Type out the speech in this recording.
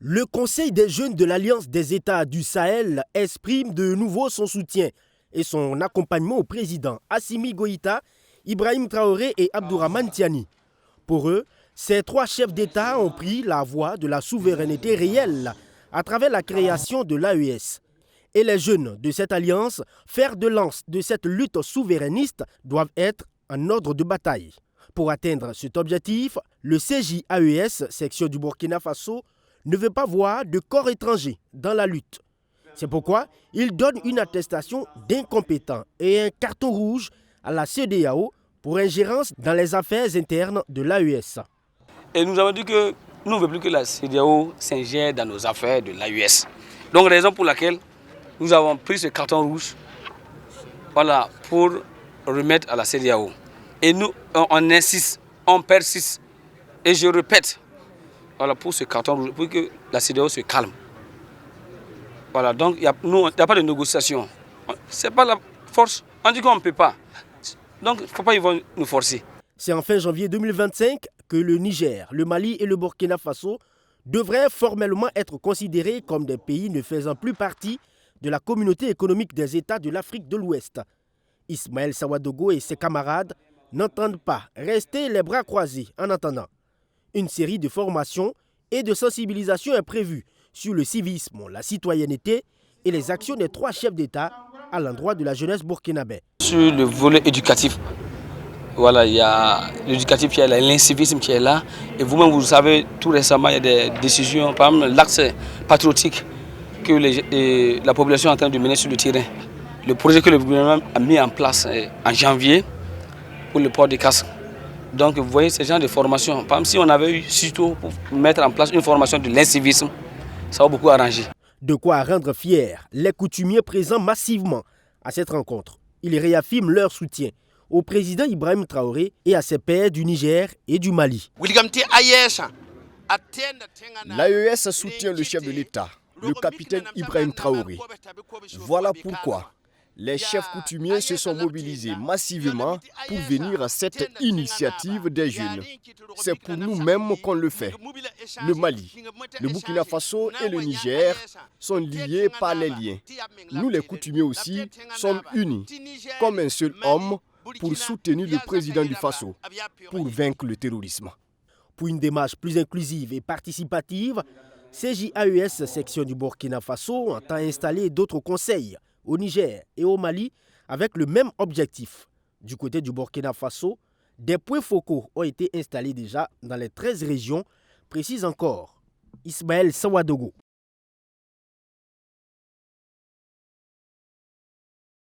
Le Conseil des jeunes de l'Alliance des États du Sahel exprime de nouveau son soutien et son accompagnement au président Assimi Goïta, Ibrahim Traoré et Abdourahmane Tiani. Pour eux, ces trois chefs d'État ont pris la voie de la souveraineté réelle à travers la création de l'AES. Et les jeunes de cette alliance, fer de lance de cette lutte souverainiste, doivent être en ordre de bataille. Pour atteindre cet objectif, le CJAES, section du Burkina Faso, ne veut pas voir de corps étrangers dans la lutte. C'est pourquoi il donne une attestation d'incompétent et un carton rouge à la CEDEAO pour ingérence dans les affaires internes de l'AES. Et nous avons dit que nous ne voulons plus que la CEDEAO s'ingère dans nos affaires de l'AES. Donc raison pour laquelle nous avons pris ce carton rouge pour remettre à la CEDEAO. Et nous, on insiste, on persiste. Et je répète, pour ce carton rouge, pour que la CEDEAO se calme. Donc il n'y a pas de négociation. Ce n'est pas la force. On dit qu'on ne peut pas. Donc il ne faut pas nous forcer. C'est en fin janvier 2025 que le Niger, le Mali et le Burkina Faso devraient formellement être considérés comme des pays ne faisant plus partie de la communauté économique des États de l'Afrique de l'Ouest. Ismaël Sawadogo et ses camarades n'entendent pas rester les bras croisés en attendant. Une série de formations et de sensibilisation est prévue sur le civisme, la citoyenneté et les actions des trois chefs d'État à l'endroit de la jeunesse burkinabé. Sur le volet éducatif, il y a l'éducatif qui est là, l'incivisme qui est là. Et vous-même, vous savez, tout récemment, il y a des décisions, par exemple l'axe patriotique que la population est en train de mener sur le terrain. Le projet que le gouvernement a mis en place en janvier pour le port des casques. Donc vous voyez ce genre de formation. Par exemple, si on avait eu surtout pour mettre en place une formation de l'incivisme, ça va beaucoup arranger. De quoi rendre fiers les coutumiers présents massivement à cette rencontre. Ils réaffirment leur soutien au président Ibrahim Traoré et à ses pairs du Niger et du Mali. L'AES soutient le chef de l'État, le capitaine Ibrahim Traoré. Voilà pourquoi les chefs coutumiers se sont mobilisés massivement pour venir à cette initiative des jeunes. C'est pour nous-mêmes qu'on le fait. Le Mali, le Burkina Faso et le Niger sont liés par les liens. Nous, les coutumiers aussi, sommes unis comme un seul homme pour soutenir le président du Faso, pour vaincre le terrorisme. Pour une démarche plus inclusive et participative, CJAES, section du Burkina Faso, entend installer d'autres conseils au Niger et au Mali avec le même objectif. Du côté du Burkina Faso, des points focaux ont été installés déjà dans les 13 régions, précise encore Ismaël Sawadogo.